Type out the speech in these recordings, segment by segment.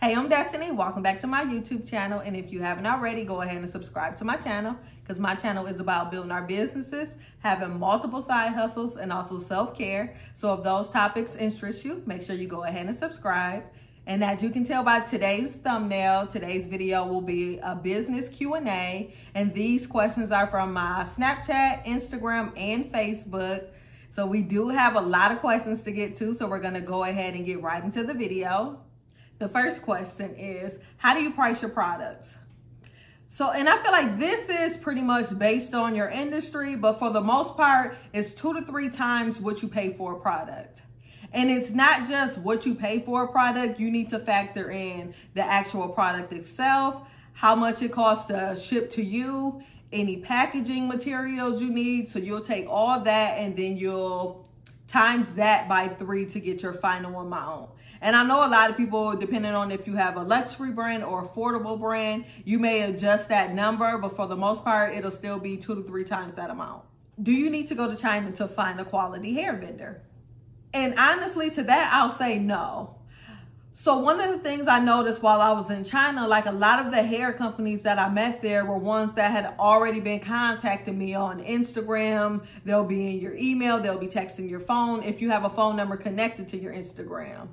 Hey, I'm Destiny. Welcome back to my YouTube channel. And if you haven't already, go ahead and subscribe to my channel because my channel is about building our businesses, having multiple side hustles, and also self-care. So if those topics interest you, make sure you go ahead and subscribe. And as you can tell by today's thumbnail, today's video will be a business Q&A. And these questions are from my Snapchat, Instagram, and Facebook. So we do have a lot of questions to get to. So we're going to go ahead and get right into the video. The first question is, how do you price your products? And I feel like this is pretty much based on your industry, but for the most part, it's 2 to 3 times what you pay for a product. And it's not just what you pay for a product, you need to factor in the actual product itself, how much it costs to ship to you, any packaging materials you need. So you'll take all that and then you'll times that by 3 to get your final amount. And I know a lot of people, depending on if you have a luxury brand or affordable brand, you may adjust that number, but for the most part, it'll still be 2 to 3 times that amount. Do you need to go to China to find a quality hair vendor? And honestly, to that, I'll say no. So one of the things I noticed while I was in China, like a lot of the hair companies that I met there were ones that had already been contacting me on Instagram. They'll be in your email, they'll be texting your phone if you have a phone number connected to your Instagram.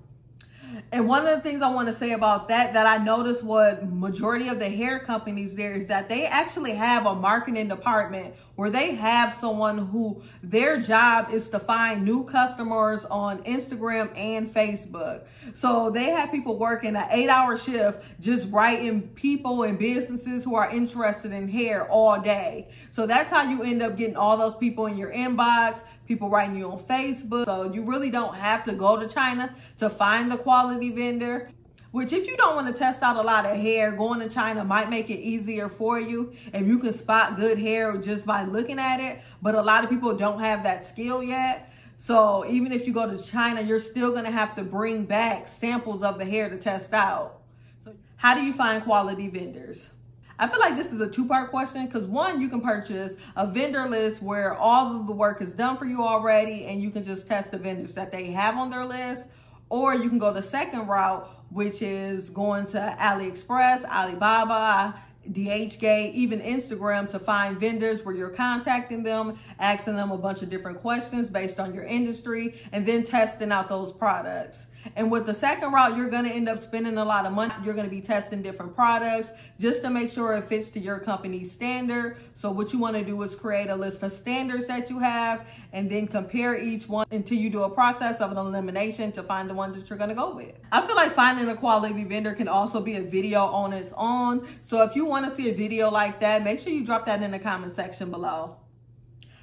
And one of the things I want to say about that I noticed what majority of the hair companies there is that they actually have a marketing department where they have someone who their job is to find new customers on Instagram and Facebook. So they have people working an 8-hour shift just writing people and businesses who are interested in hair all day. So that's how you end up getting all those people in your inbox, people writing you on Facebook. So you really don't have to go to China to find the quality vendor, which if you don't want to test out a lot of hair, going to China might make it easier for you if you can spot good hair just by looking at it. But a lot of people don't have that skill yet. So even if you go to China, you're still going to have to bring back samples of the hair to test out. So how do you find quality vendors? I feel like this is a 2-part question because one, you can purchase a vendor list where all of the work is done for you already and you can just test the vendors that they have on their list. Or you can go the second route, which is going to AliExpress, Alibaba, DHgate, even Instagram to find vendors where you're contacting them, asking them a bunch of different questions based on your industry, and then testing out those products. And with the second route, you're going to end up spending a lot of money. You're going to be testing different products just to make sure it fits to your company's standard. So what you want to do is create a list of standards that you have and then compare each one until you do a process of an elimination to find the ones that you're going to go with. I feel like finding a quality vendor can also be a video on its own. So if you want to see a video like that, make sure you drop that in the comment section below.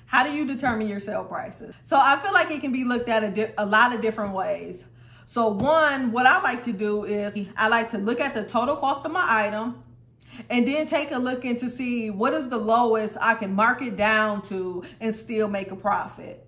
How do you determine your sale prices? So I feel like it can be looked at a lot of different ways. So one, what I like to do is I like to look at the total cost of my item and then take a look into see what is the lowest I can mark it down to and still make a profit.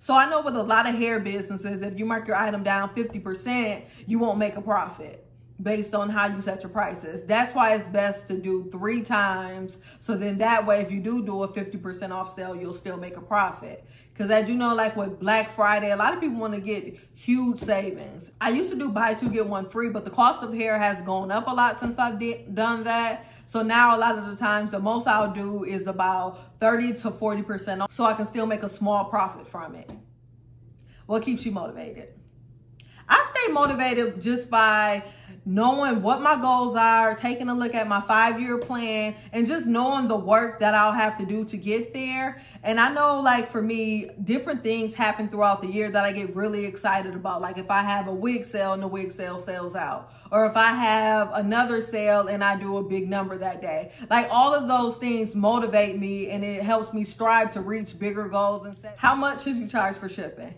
So I know with a lot of hair businesses, if you mark your item down 50%, you won't make a profit based on how you set your prices. That's why it's best to do 3 times. So then that way, if you do a 50% off sale, you'll still make a profit. Because as you know, like with Black Friday, a lot of people want to get huge savings. I used to do buy 2, get 1 free, but the cost of hair has gone up a lot since I've done that. So now a lot of the times, the most I'll do is about 30 to 40% off so I can still make a small profit from it. What keeps you motivated? I stay motivated just by knowing what my goals are, taking a look at my 5-year plan, and just knowing the work that I'll have to do to get there. And I know, like, for me, different things happen throughout the year that I get really excited about. Like if I have a wig sale and the wig sale sells out, or if I have another sale and I do a big number that day. Like all of those things motivate me and it helps me strive to reach bigger goals. And say, how much should you charge for shipping?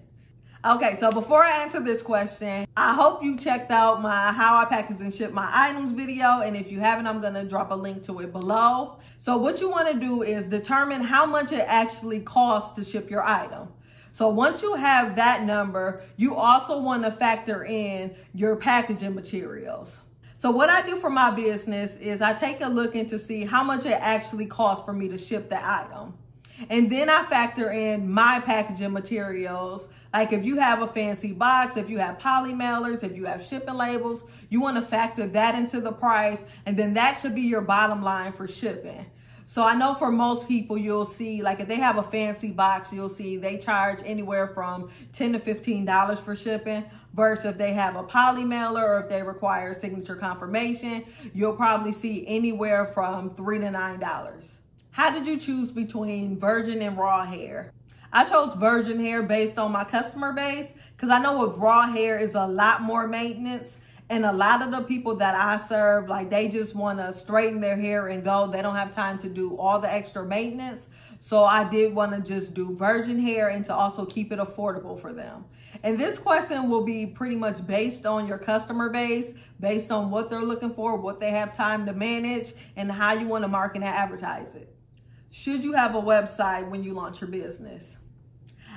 Okay, so before I answer this question, I hope you checked out my how I package and ship my items video. And if you haven't, I'm going to drop a link to it below. So what you want to do is determine how much it actually costs to ship your item. So once you have that number, you also want to factor in your packaging materials. So what I do for my business is I take a look into see how much it actually costs for me to ship the item. And then I factor in my packaging materials Like if you have a fancy box, if you have poly mailers, if you have shipping labels, you want to factor that into the price, and then that should be your bottom line for shipping. So I know for most people, you'll see, like if they have a fancy box, you'll see they charge anywhere from $10 to $15 for shipping, versus if they have a poly mailer or if they require signature confirmation, you'll probably see anywhere from $3 to $9. How did you choose between virgin and raw hair? I chose virgin hair based on my customer base, because I know with raw hair is a lot more maintenance. And a lot of the people that I serve, like they just want to straighten their hair and go. They don't have time to do all the extra maintenance. So I did want to just do virgin hair and to also keep it affordable for them. And this question will be pretty much based on your customer base, based on what they're looking for, what they have time to manage, and how you want to market and advertise it. Should you have a website when you launch your business?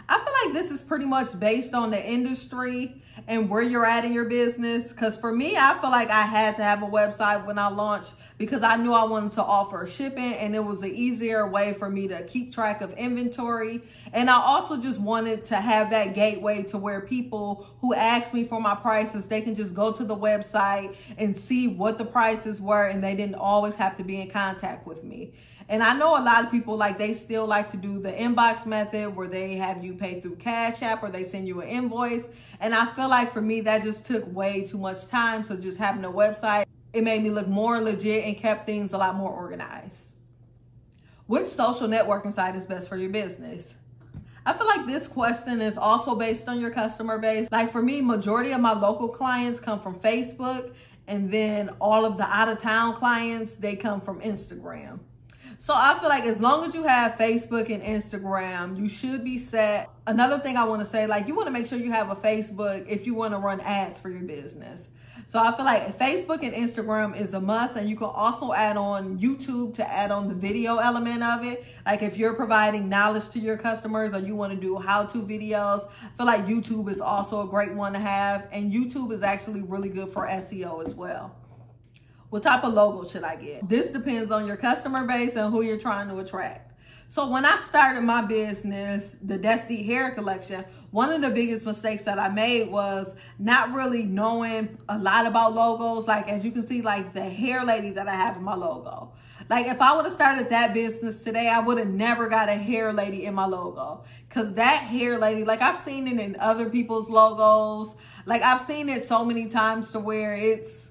I feel like this is pretty much based on the industry and where you're at in your business. Because for me, I feel like I had to have a website when I launched, because I knew I wanted to offer shipping, and it was an easier way for me to keep track of inventory. And I also just wanted to have that gateway to where people who ask me for my prices, they can just go to the website and see what the prices were, and they didn't always have to be in contact with me. And I know a lot of people, like they still like to do the inbox method where they have you pay through Cash App or they send you an invoice. And I feel like for me, that just took way too much time. So just having a website, it made me look more legit and kept things a lot more organized. Which social networking site is best for your business? I feel like this question is also based on your customer base. Like for me, majority of my local clients come from Facebook, and then all of the out-of-town clients, they come from Instagram. So I feel like as long as you have Facebook and Instagram, you should be set. Another thing I want to say, like you want to make sure you have a Facebook if you want to run ads for your business. So I feel like Facebook and Instagram is a must, and you can also add on YouTube to add on the video element of it. Like if you're providing knowledge to your customers or you want to do how-to videos, I feel like YouTube is also a great one to have. And YouTube is actually really good for SEO as well. What type of logo should I get? This depends on your customer base and who you're trying to attract. So when I started my business, the Destiny Hair Collection, one of the biggest mistakes that I made was not really knowing a lot about logos. Like as you can see, like the hair lady that I have in my logo. Like if I would have started that business today, I would have never got a hair lady in my logo. Because that hair lady, like I've seen it in other people's logos. Like I've seen it so many times to where it's,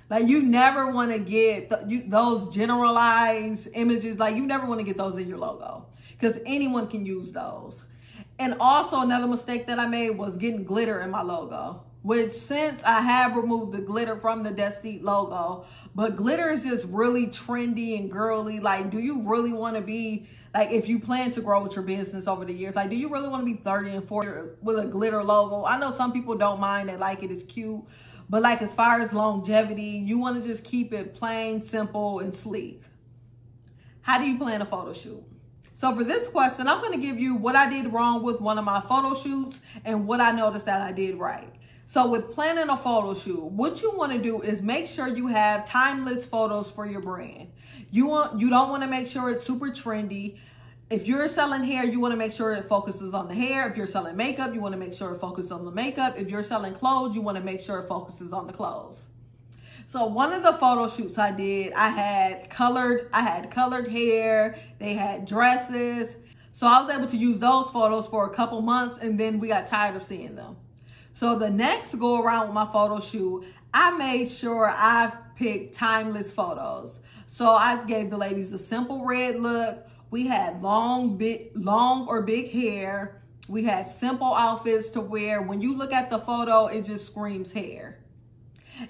like you never want to get those generalized images. Like you never want to get those in your logo, because anyone can use those. And also another mistake that I made was getting glitter in my logo, which since I have removed the glitter from the Destiny logo, but glitter is just really trendy and girly. Like, do you really want to be, like if you plan to grow with your business over the years, like do you really want to be 30 and 40 with a glitter logo? I know some people don't mind, they like it, it's cute. But like as far as longevity, you want to just keep it plain, simple, and sleek. How do you plan a photo shoot? So for this question, I'm going to give you what I did wrong with one of my photo shoots and what I noticed that I did right. So with planning a photo shoot, what you want to do is make sure you have timeless photos for your brand. You don't want to make sure it's super trendy. If you're selling hair, you want to make sure it focuses on the hair. If you're selling makeup, you want to make sure it focuses on the makeup. If you're selling clothes, you want to make sure it focuses on the clothes. So one of the photo shoots I did, I had colored hair, they had dresses. So I was able to use those photos for a couple months, and then we got tired of seeing them. So the next go around with my photo shoot, I made sure I picked timeless photos. So I gave the ladies a simple red look. We had long or big hair. We had simple outfits to wear. When you look at the photo, it just screams hair.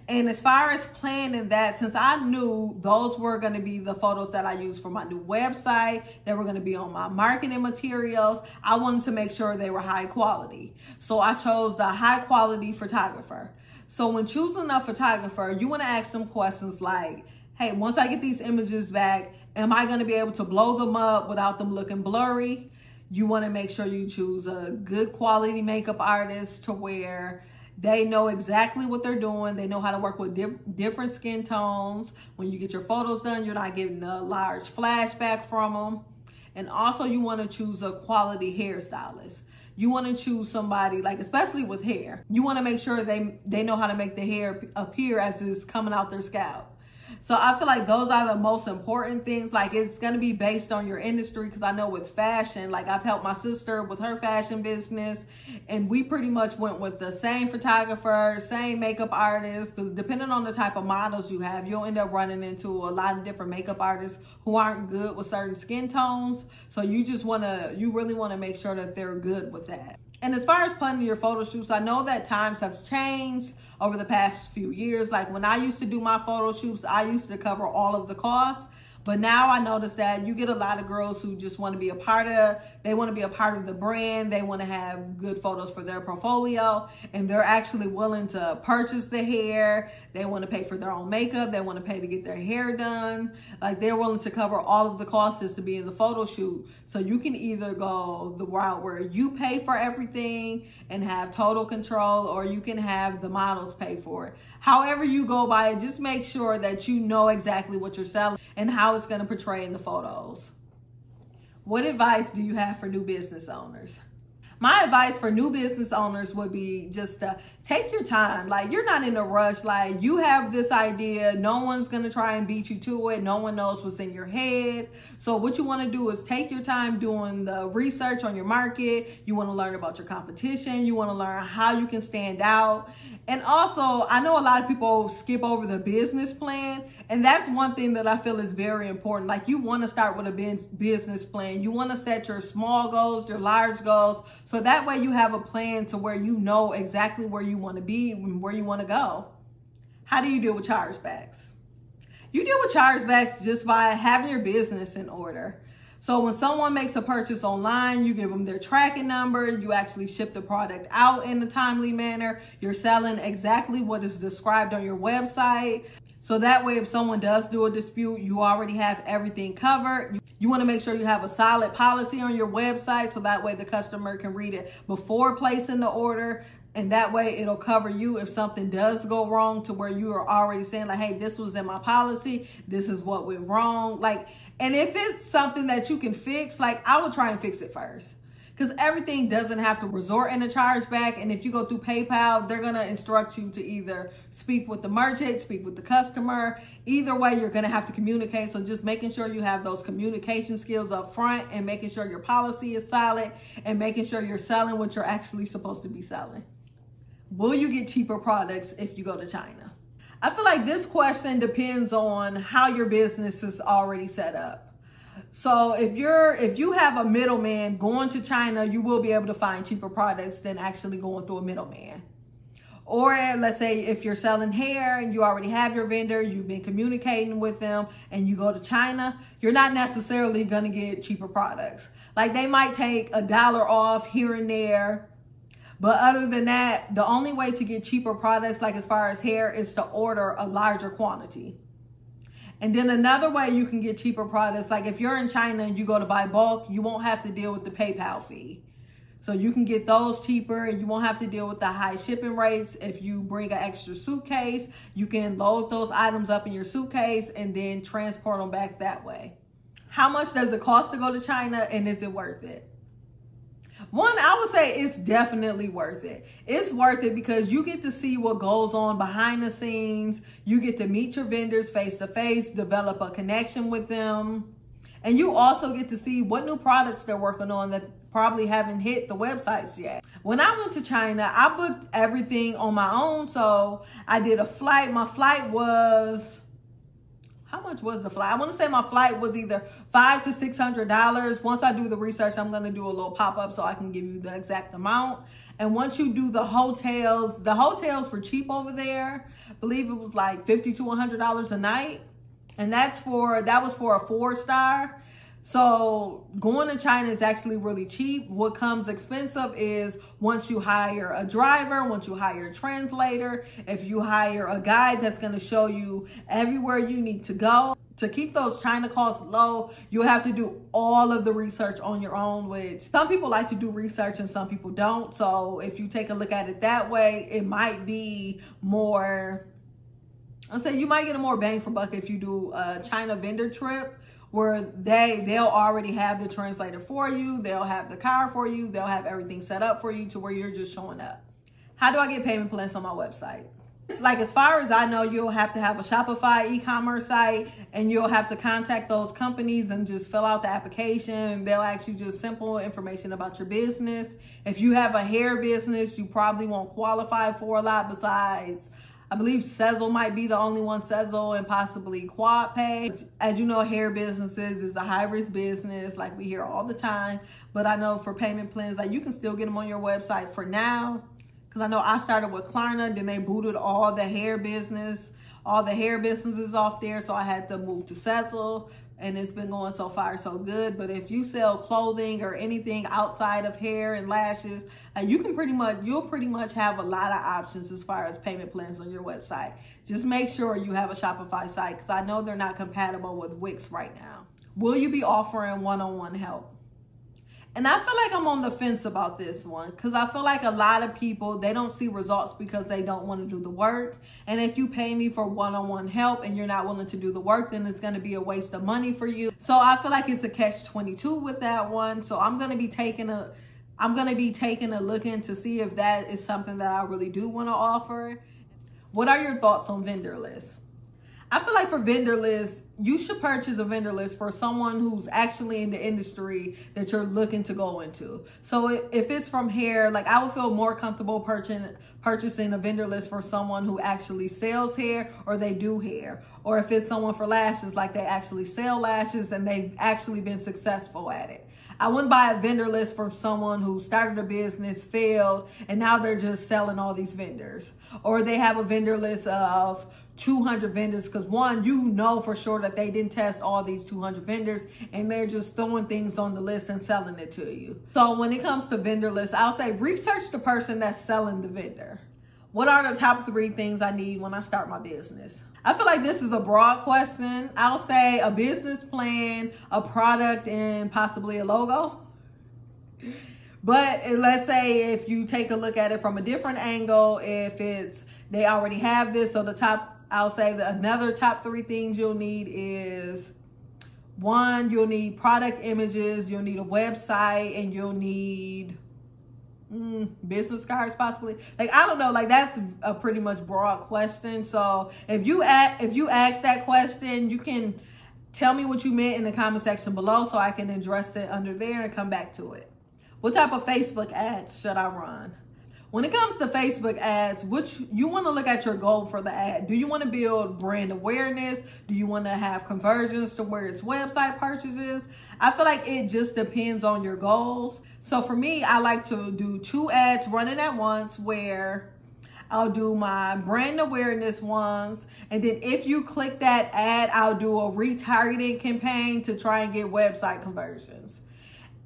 And as far as planning that, since I knew those were going to be the photos that I used for my new website, they were going to be on my marketing materials, I wanted to make sure they were high quality. So I chose the high quality photographer. So when choosing a photographer, you want to ask them questions like, hey, once I get these images back, am I going to be able to blow them up without them looking blurry? You want to make sure you choose a good quality makeup artist to where they know exactly what they're doing. They know how to work with different skin tones. When you get your photos done, you're not getting a large flashback from them. And also you want to choose a quality hairstylist. you want to choose somebody, like especially with hair, you want to make sure they know how to make the hair appear as it's coming out their scalp. So I feel like those are the most important things. Like it's going to be based on your industry, because I know with fashion, like I've helped my sister with her fashion business, and we pretty much went with the same photographer, same makeup artist, because depending on the type of models you have, you'll end up running into a lot of different makeup artists who aren't good with certain skin tones. So you really want to make sure that they're good with that. And as far as planning your photo shoots, I know that times have changed over the past few years. Like when I used to do my photo shoots, I used to cover all of the costs. But now I notice that you get a lot of girls who just want to be a part of, they want to be a part of the brand. They want to have good photos for their portfolio, and they're actually willing to purchase the hair. They want to pay for their own makeup. They want to pay to get their hair done. Like they're willing to cover all of the costs just to be in the photo shoot. So you can either go the route where you pay for everything and have total control, or you can have the models pay for it. However you go by it, just make sure that you know exactly what you're selling and how it's going to portray in the photos. What advice do you have for new business owners? My advice for new business owners would be just take your time. Like you're not in a rush. Like you have this idea. No one's going to try and beat you to it. No one knows what's in your head. So what you want to do is take your time doing the research on your market. You want to learn about your competition. You want to learn how you can stand out. And also, I know a lot of people skip over the business plan, and that's one thing that I feel is very important. Like you want to start with a business plan. You want to set your small goals, your large goals, so that way you have a plan to where you know exactly where you want to be and where you want to go. How do you deal with chargebacks? You deal with chargebacks just by having your business in order. So when someone makes a purchase online, you give them their tracking number, you actually ship the product out in a timely manner, you're selling exactly what is described on your website. So that way, if someone does do a dispute, you already have everything covered. You want to make sure you have a solid policy on your website, so that way the customer can read it before placing the order. And that way it'll cover you if something does go wrong, to where you are already saying like, hey, this was in my policy. This is what went wrong. Like, and if it's something that you can fix, like I would try and fix it first, because everything doesn't have to resort in a chargeback. And if you go through PayPal, they're going to instruct you to either speak with the merchant, speak with the customer. Either way, you're going to have to communicate. So just making sure you have those communication skills up front, and making sure your policy is solid, and making sure you're selling what you're actually supposed to be selling. Will you get cheaper products if you go to China? I feel like this question depends on how your business is already set up. So if you have a middleman going to China, you will be able to find cheaper products than actually going through a middleman. Or let's say if you're selling hair and you already have your vendor, you've been communicating with them, and you go to China, you're not necessarily going to get cheaper products. Like they might take $1 off here and there. But other than that, the only way to get cheaper products, like as far as hair, is to order a larger quantity. And then another way you can get cheaper products, like if you're in China and you go to buy bulk, you won't have to deal with the PayPal fee. So you can get those cheaper, and you won't have to deal with the high shipping rates. If you bring an extra suitcase, you can load those items up in your suitcase and then transport them back that way. How much does it cost to go to China, and is it worth it? One, I would say it's definitely worth it. It's worth it because you get to see what goes on behind the scenes. You get to meet your vendors face to face, develop a connection with them. And you also get to see what new products they're working on that probably haven't hit the websites yet. When I went to China, I booked everything on my own. So I did a flight. My flight was... How much was the flight? I want to say my flight was either $500 to $600. Once I do the research, I'm going to do a little pop-up so I can give you the exact amount. And once you do the hotels were cheap over there. I believe it was like $50 to $100 a night. And that was for a 4-star. So going to China is actually really cheap. What comes expensive is once you hire a driver, once you hire a translator, if you hire a guide that's going to show you everywhere you need to go. To keep those China costs low, you have to do all of the research on your own, which some people like to do research and some people don't. So if you take a look at it that way, it might be more, I'll say you might get a more bang for buck if you do a China vendor trip, where they'll already have the translator for you. They'll have the car for you. They'll have everything set up for you to where you're just showing up. How do I get payment plans on my website? Like, as far as I know, you'll have to have a Shopify e-commerce site, and you'll have to contact those companies and just fill out the application. They'll ask you just simple information about your business. If you have a hair business, you probably won't qualify for a lot besides, I believe Sezzle might be the only one, Sezzle and possibly QuadPay. As you know, hair businesses is a high-risk business, like we hear all the time. But I know for payment plans, like, you can still get them on your website for now. Because I know I started with Klarna, then they booted all the hair businesses off there. So I had to move to Sezzle, and it's been going so far so good. But if you sell clothing or anything outside of hair and lashes, you'll pretty much have a lot of options as far as payment plans on your website. Just make sure you have a Shopify site, because I know they're not compatible with Wix right now. Will you be offering one-on-one help? And I feel like I'm on the fence about this one, because I feel like a lot of people, they don't see results because they don't want to do the work. And if you pay me for one-on-one help and you're not willing to do the work, then it's going to be a waste of money for you. So I feel like it's a catch-22 with that one. So I'm going to be taking a look in to see if that is something that I really do want to offer. What are your thoughts on vendor lists? I feel like for vendor lists, you should purchase a vendor list for someone who's actually in the industry that you're looking to go into. So if it's from hair, like, I would feel more comfortable purchasing a vendor list for someone who actually sells hair or they do hair. Or if it's someone for lashes, like they actually sell lashes and they've actually been successful at it. I wouldn't buy a vendor list from someone who started a business, failed, and now they're just selling all these vendors. Or they have a vendor list of 200 vendors, because one, you know for sure that they didn't test all these 200 vendors and they're just throwing things on the list and selling it to you. So when it comes to vendor lists, I'll say research the person that's selling the vendor. What are the top 3 things I need when I start my business? I feel like this is a broad question. I'll say a business plan, a product, and possibly a logo. But let's say if you take a look at it from a different angle, if they already have this, so I'll say that another top 3 things you'll need is, 1, you'll need product images, you'll need a website, and you'll need business cards possibly. Like, I don't know, like, that's a pretty much broad question. So if you ask that question, you can tell me what you meant in the comment section below so I can address it under there and come back to it. What type of Facebook ads should I run? When it comes to Facebook ads, you want to look at your goal for the ad. Do you want to build brand awareness? Do you want to have conversions to where it's website purchases? I feel like it just depends on your goals. So for me, I like to do 2 ads running at once, where I'll do my brand awareness ones. And then if you click that ad, I'll do a retargeting campaign to try and get website conversions.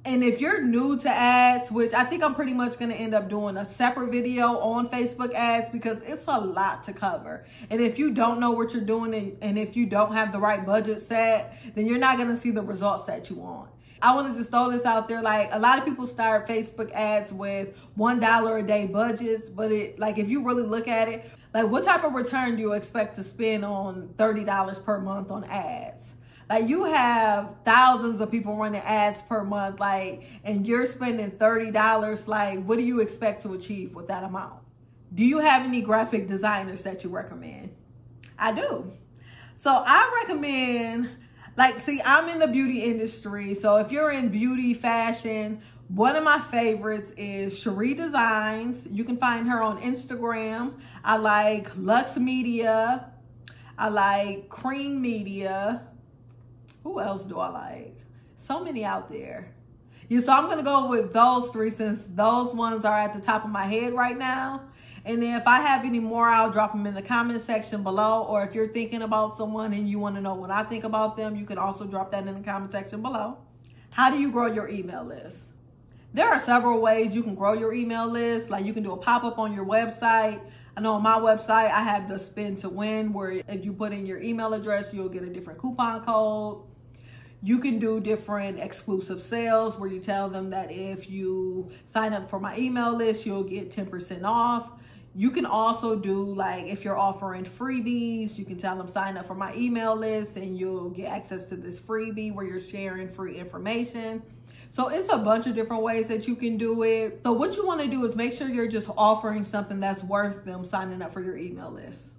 And if you're new to ads, which I think I'm pretty much going to end up doing a separate video on Facebook ads, because it's a lot to cover. And if you don't know what you're doing, and if you don't have the right budget set, then you're not going to see the results that you want. I want to just throw this out there. Like, a lot of people start Facebook ads with $1 a day budgets, but if you really look at it, like, what type of return do you expect to spend on $30 per month on ads? Like, you have thousands of people running ads per month, like, and you're spending $30. Like, what do you expect to achieve with that amount? Do you have any graphic designers that you recommend? I do. So I recommend, I'm in the beauty industry. So if you're in beauty, fashion, one of my favorites is Cherie Designs. You can find her on Instagram. I like Lux Media. I like Cream Media. Who else do I like? So many out there. Yeah, so I'm going to go with those 3 since those ones are at the top of my head right now. And then if I have any more, I'll drop them in the comment section below. Or if you're thinking about someone and you want to know what I think about them, you can also drop that in the comment section below. How do you grow your email list? There are several ways you can grow your email list. Like, you can do a pop-up on your website. I know on my website, I have the spin to win, where if you put in your email address, you'll get a different coupon code. You can do different exclusive sales where you tell them that if you sign up for my email list, you'll get 10% off. You can also do, like, if you're offering freebies, you can tell them sign up for my email list and you'll get access to this freebie where you're sharing free information. So it's a bunch of different ways that you can do it. So what you want to do is make sure you're just offering something that's worth them signing up for your email list.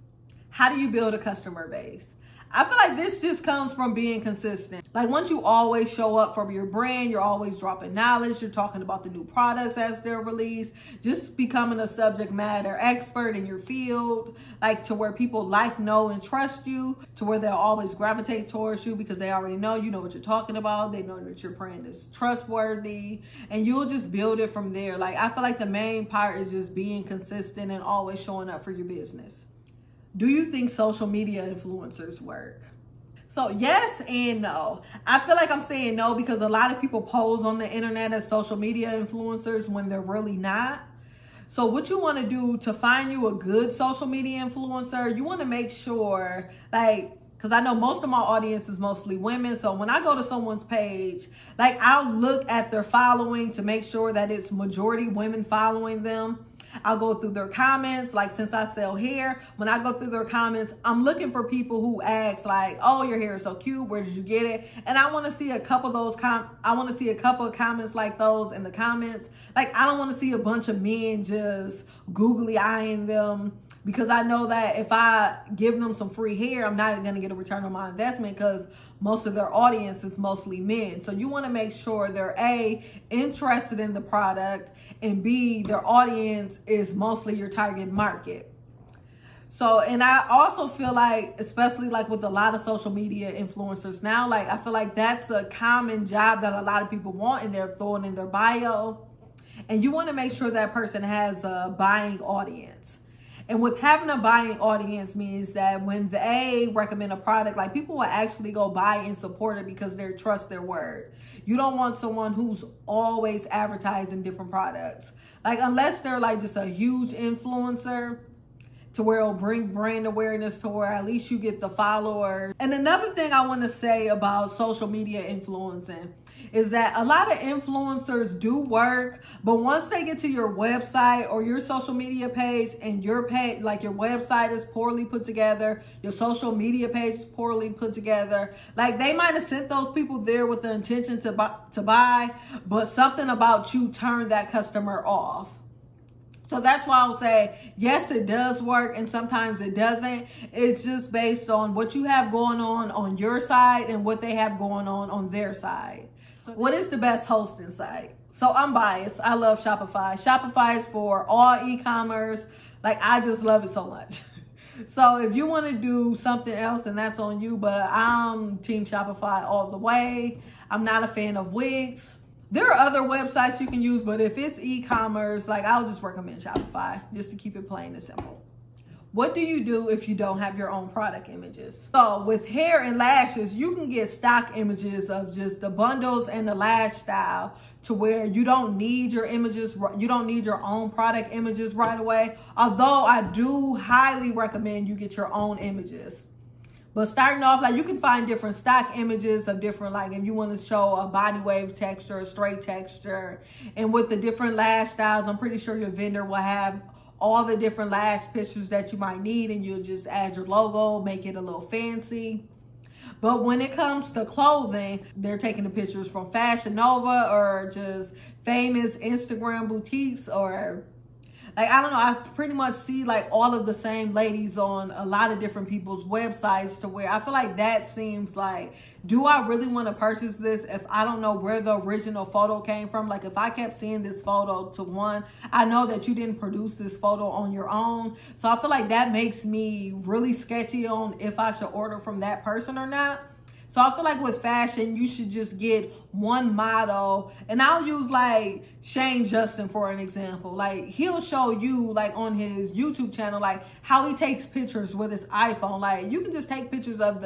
How do you build a customer base? I feel like this just comes from being consistent. Like, once you always show up for your brand, you're always dropping knowledge, you're talking about the new products as they're released, just becoming a subject matter expert in your field, like to where people like, know, and trust you, to where they'll always gravitate towards you because they already know you know what you're talking about. They know that your brand is trustworthy, and you'll just build it from there. Like, I feel like the main part is just being consistent and always showing up for your business. Do you think social media influencers work? So yes and no. I feel like I'm saying no because a lot of people pose on the internet as social media influencers when they're really not. So what you want to do to find you a good social media influencer, you want to make sure, like, because I know most of my audience is mostly women. So when I go to someone's page, like, I'll look at their following to make sure that it's majority women following them. I'll go through their comments. Like, since I sell hair, when I go through their comments, I'm looking for people who ask, like, oh, your hair is so cute, where did you get it? And I want to see a couple of those comments like those in the comments. Like, I don't want to see a bunch of men just googly eyeing them, because I know that if I give them some free hair, I'm not going to get a return on my investment because most of their audience is mostly men. So you want to make sure they're A, interested in the product, and B, their audience is mostly your target market. So, and I also feel like, especially like with a lot of social media influencers now, like, I feel like that's a common job that a lot of people want and they're throwing in their bio. And you want to make sure that person has a buying audience. And with having a buying audience means that when they recommend a product, like, people will actually go buy and support it because they trust their word. You don't want someone who's always advertising different products. Like, unless they're like just a huge influencer to where it'll bring brand awareness to where at least you get the followers. And another thing I want to say about social media influencing is that a lot of influencers do work, but once they get to your website or your social media page and your page, like your website is poorly put together, your social media page is poorly put together, like they might have sent those people there with the intention to buy, but something about you turned that customer off. So that's why I'll say, yes, it does work, and sometimes it doesn't. It's just based on what you have going on your side and what they have going on their side. So what is the best hosting site? So I'm biased. I love Shopify. Shopify is for all e-commerce. Like, I just love it so much. So if you want to do something else, then that's on you, but I'm team Shopify all the way. I'm not a fan of Wix. There are other websites you can use, but if it's e-commerce, like, I'll just recommend Shopify just to keep it plain and simple. What do you do if you don't have your own product images? So with hair and lashes, you can get stock images of just the bundles and the lash style to where you don't need your images, you don't need your own product images right away. Although I do highly recommend you get your own images. But starting off, like, you can find different stock images of different, like, if you want to show a body wave texture, a straight texture, and with the different lash styles, I'm pretty sure your vendor will have all the different lash pictures that you might need, and you'll just add your logo, make it a little fancy. But when it comes to clothing, they're taking the pictures from Fashion Nova or just famous Instagram boutiques, or like, I don't know, I pretty much see like all of the same ladies on a lot of different people's websites, to where I feel like that seems like, do I really want to purchase this if I don't know where the original photo came from? Like, if I kept seeing this photo to one, I know that you didn't produce this photo on your own. So I feel like that makes me really sketchy on if I should order from that person or not. So I feel like with fashion, you should just get one model. And I'll use like Shane Justin for an example. Like, he'll show you like on his YouTube channel, like how he takes pictures with his iPhone. Like, you can just take pictures of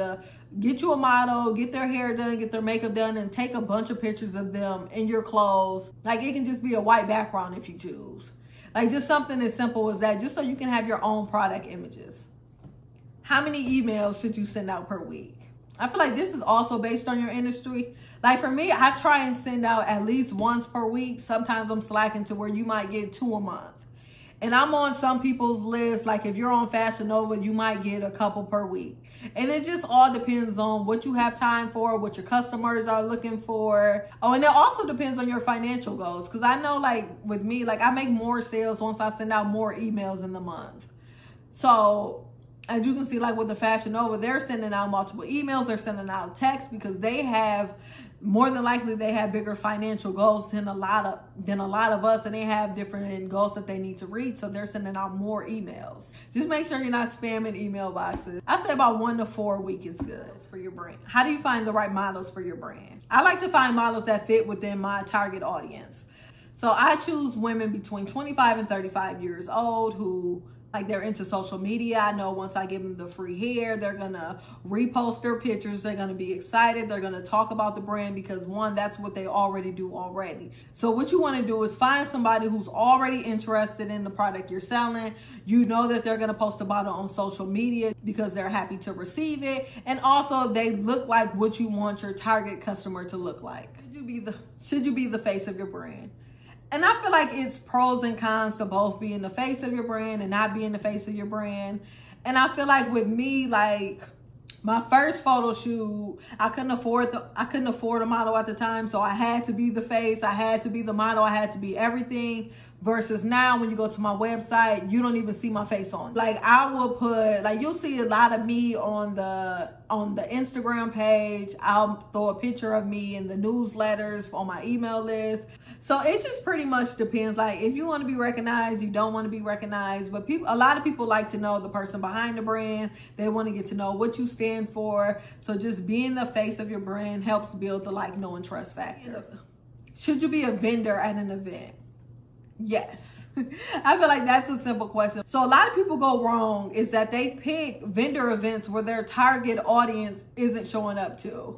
get you a model, get their hair done, get their makeup done, and take a bunch of pictures of them in your clothes. Like, it can just be a white background if you choose. Like, just something as simple as that, just so you can have your own product images. How many emails should you send out per week? I feel like this is also based on your industry. Like, for me, I try and send out at least once per week. Sometimes I'm slacking to where you might get 2 a month. And I'm on some people's list. Like if you're on Fashion Nova, you might get a couple per week. And it just all depends on what you have time for, what your customers are looking for. Oh, and it also depends on your financial goals. Because I know, like with me, like I make more sales once I send out more emails in the month. So as you can see, like with the Fashion Nova, they're sending out multiple emails. They're sending out texts because they have, more than likely, they have bigger financial goals than a lot of us, and they have different goals that they need to reach. So they're sending out more emails. Just make sure you're not spamming email boxes. I say about 1 to 4 a week is good for your brand. How do you find the right models for your brand? I like to find models that fit within my target audience. So I choose women between 25 and 35 years old who, like, they're into social media. I know once I give them the free hair, they're going to repost their pictures. They're going to be excited. They're going to talk about the brand because, one, that's what they already do already. So what you want to do is find somebody who's already interested in the product you're selling. You know that they're going to post about it on social media because they're happy to receive it. And also they look like what you want your target customer to look like. Should you be the face of your brand? And I feel like it's pros and cons to both being the face of your brand and not being the face of your brand. And I feel like with me, like my first photo shoot, I couldn't afford a model at the time. So I had to be the face. I had to be the model. I had to be everything. Versus now, when you go to my website, you don't even see my face on. Like I will put, like you'll see a lot of me on the Instagram page. I'll throw a picture of me in the newsletters on my email list. So it just pretty much depends. Like if you want to be recognized, you don't want to be recognized. But a lot of people like to know the person behind the brand. They want to get to know what you stand for. So just being the face of your brand helps build the like, know, and trust factor. Should you be a vendor at an event? Yes. I feel like that's a simple question. So a lot of people go wrong is that they pick vendor events where their target audience isn't showing up to.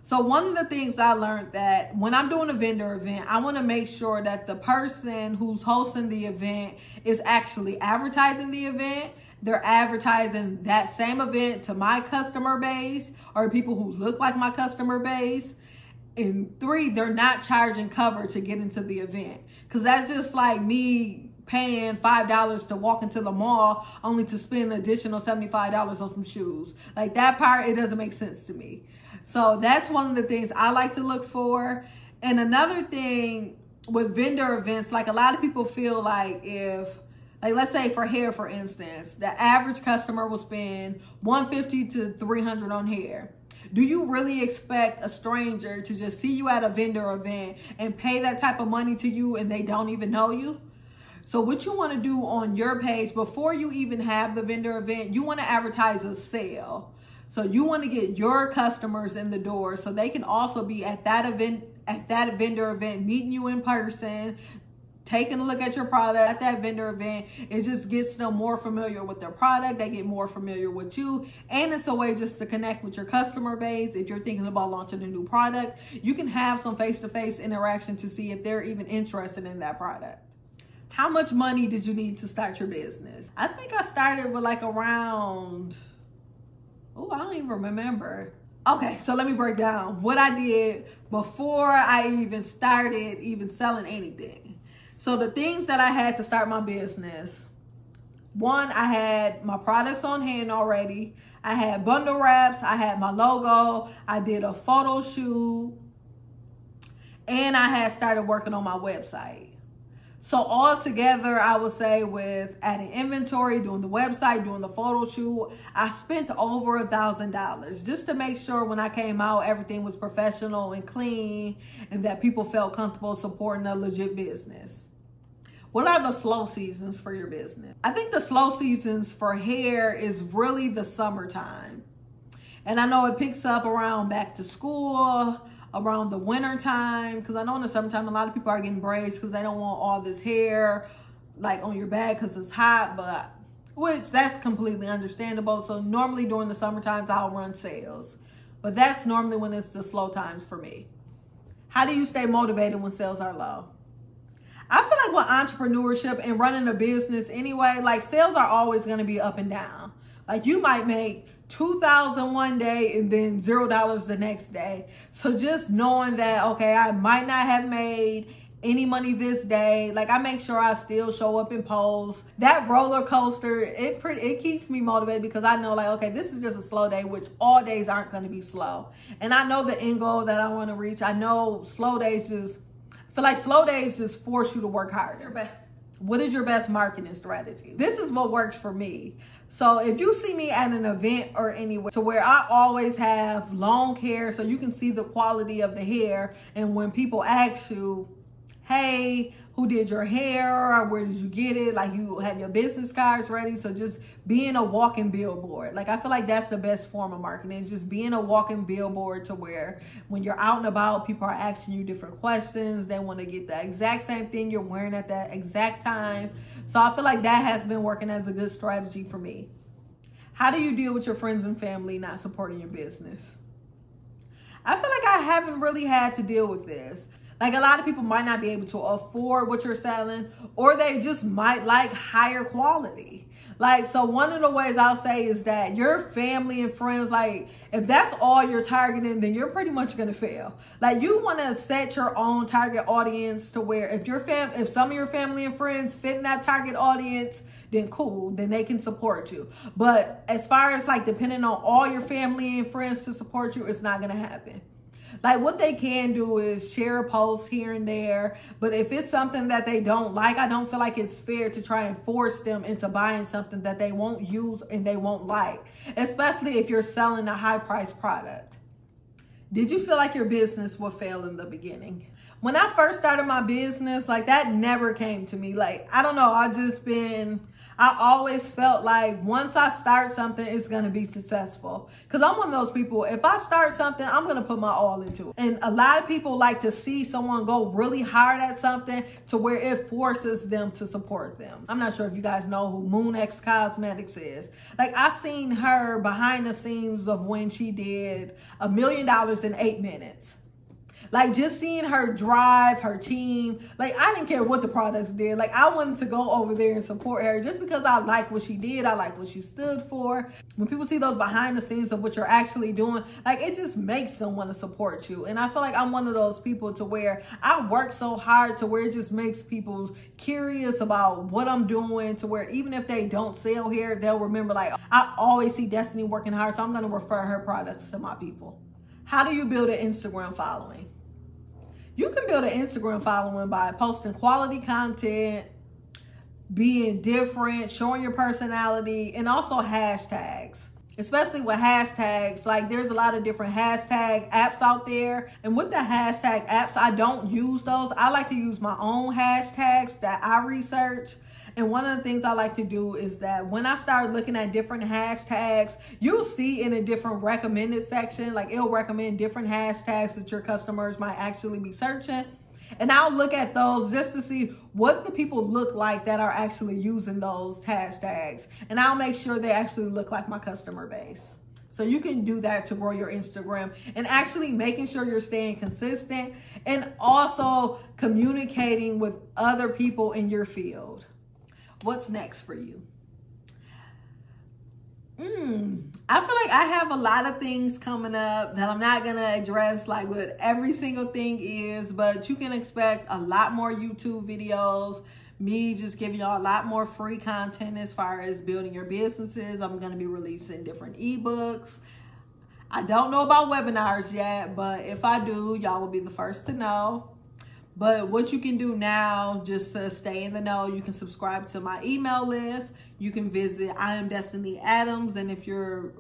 So one of the things I learned that when I'm doing a vendor event, I want to make sure that the person who's hosting the event is actually advertising the event. They're advertising that same event to my customer base or people who look like my customer base. And 3, they're not charging cover to get into the event. Because that's just like me paying $5 to walk into the mall only to spend an additional $75 on some shoes. Like that part, it doesn't make sense to me. So that's one of the things I like to look for. And another thing with vendor events, like a lot of people feel like if, like let's say for hair, for instance, the average customer will spend $150 to $300 on hair. Do you really expect a stranger to just see you at a vendor event and pay that type of money to you and they don't even know you? So what you want to do on your page before you even have the vendor event, you want to advertise a sale. So you want to get your customers in the door so they can also be at that event, at that vendor event, meeting you in person, taking a look at your product at that vendor event. It just gets them more familiar with their product. They get more familiar with you. And it's a way just to connect with your customer base. If you're thinking about launching a new product, you can have some face-to-face interaction to see if they're even interested in that product. How much money did you need to start your business? I think I started with like around, I don't even remember. Okay, so let me break down what I did before I even started selling anything. So the things that I had to start my business, 1, I had my products on hand already. I had bundle wraps. I had my logo. I did a photo shoot. And I had started working on my website. So all together, I would say with adding inventory, doing the website, doing the photo shoot, I spent over $1,000 just to make sure when I came out, everything was professional and clean and that people felt comfortable supporting a legit business. What are the slow seasons for your business? I think the slow seasons for hair is really the summertime. And I know it picks up around back to school, around the winter time, because I know in the summertime a lot of people are getting braids because they don't want all this hair like on your back because it's hot, but which that's completely understandable. So normally during the summer times I'll run sales, but that's normally when it's the slow times for me. How do you stay motivated when sales are low? I feel like with entrepreneurship and running a business anyway, like sales are always going to be up and down. Like you might make $2,000 one day and then $0 the next day. So just knowing that, okay, I might not have made any money this day. Like, I make sure I still show up in posts. That roller coaster, it keeps me motivated because I know, like, okay, this is just a slow day, which all days aren't going to be slow. And I know the end goal that I want to reach. I know slow days just, I feel like slow days just force you to work harder. What is your best marketing strategy? This is what works for me. So if you see me at an event or anywhere to where I always have long hair so you can see the quality of the hair, and when people ask you, hey, who did your hair, or where did you get it? Like, you have your business cards ready. So just being a walking billboard. Like, I feel like that's the best form of marketing. Just being a walking billboard to where when you're out and about, people are asking you different questions. They want to get the exact same thing you're wearing at that exact time. So I feel like that has been working as a good strategy for me. How do you deal with your friends and family not supporting your business? I feel like I haven't really had to deal with this. Like, a lot of people might not be able to afford what you're selling, or they just might like higher quality. Like, so one of the ways I'll say is that your family and friends, like, if that's all you're targeting, then you're pretty much going to fail. Like, you want to set your own target audience to where if some of your family and friends fit in that target audience, then cool, then they can support you. But as far as like depending on all your family and friends to support you, it's not going to happen. Like, what they can do is share a post here and there. But if it's something that they don't like, I don't feel like it's fair to try and force them into buying something that they won't use and they won't like, especially if you're selling a high price product. Did you feel like your business would fail in the beginning? When I first started my business, like, that never came to me. Like, I don't know, I always felt like once I start something, it's going to be successful. Because I'm one of those people, if I start something, I'm going to put my all into it. And a lot of people like to see someone go really hard at something to where it forces them to support them. I'm not sure if you guys know who Moon X Cosmetics is. Like, I seen her behind the scenes of when she did $1 million in 8 minutes. Like, just seeing her drive, her team, like, I didn't care what the products did. Like, I wanted to go over there and support her just because I like what she did. I like what she stood for. When people see those behind the scenes of what you're actually doing, like, it just makes them want to support you. And I feel like I'm one of those people to where I work so hard to where it just makes people curious about what I'm doing, to where even if they don't sell here, they'll remember, like, I always see Destiny working hard, so I'm going to refer her products to my people. How do you build an Instagram following? You can build an Instagram following by posting quality content, being different, showing your personality, and also hashtags. Especially with hashtags, like, there's a lot of different hashtag apps out there. And with the hashtag apps, I don't use those. I like to use my own hashtags that I research. And one of the things I like to do is that when I start looking at different hashtags, you'll see in a different recommended section, like, it'll recommend different hashtags that your customers might actually be searching. And I'll look at those just to see what the people look like that are actually using those hashtags. And I'll make sure they actually look like my customer base. So you can do that to grow your Instagram, and actually making sure you're staying consistent and also communicating with other people in your field. What's next for you? I feel like I have a lot of things coming up that I'm not going to address like what every single thing is, but you can expect a lot more YouTube videos, me just giving y'all a lot more free content as far as building your businesses. I'm going to be releasing different ebooks. I don't know about webinars yet, but if I do, y'all will be the first to know. But what you can do now, just to stay in the know, you can subscribe to my email list. You can visit I Am Destiny Adams. And if you're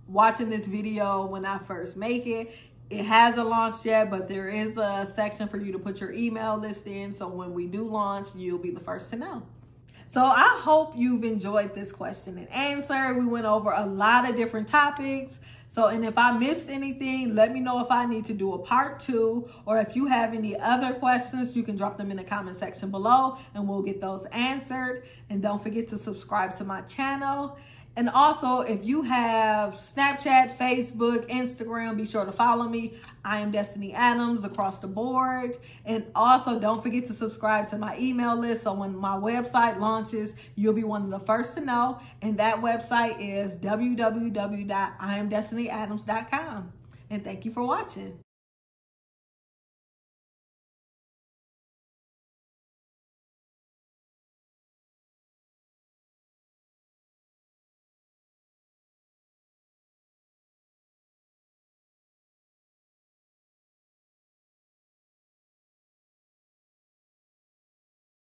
watching this video when I first make it, it hasn't launched yet, but there is a section for you to put your email list in. So when we do launch, you'll be the first to know. So I hope you've enjoyed this question and answer. We went over a lot of different topics. So, and if I missed anything, let me know if I need to do a part 2, or if you have any other questions, you can drop them in the comment section below and we'll get those answered. And don't forget to subscribe to my channel. And also, if you have Snapchat, Facebook, Instagram, be sure to follow me. I Am Destiny Adams across the board. And also, don't forget to subscribe to my email list, so when my website launches, you'll be one of the first to know. And that website is www.iamdestinyadams.com. And thank you for watching.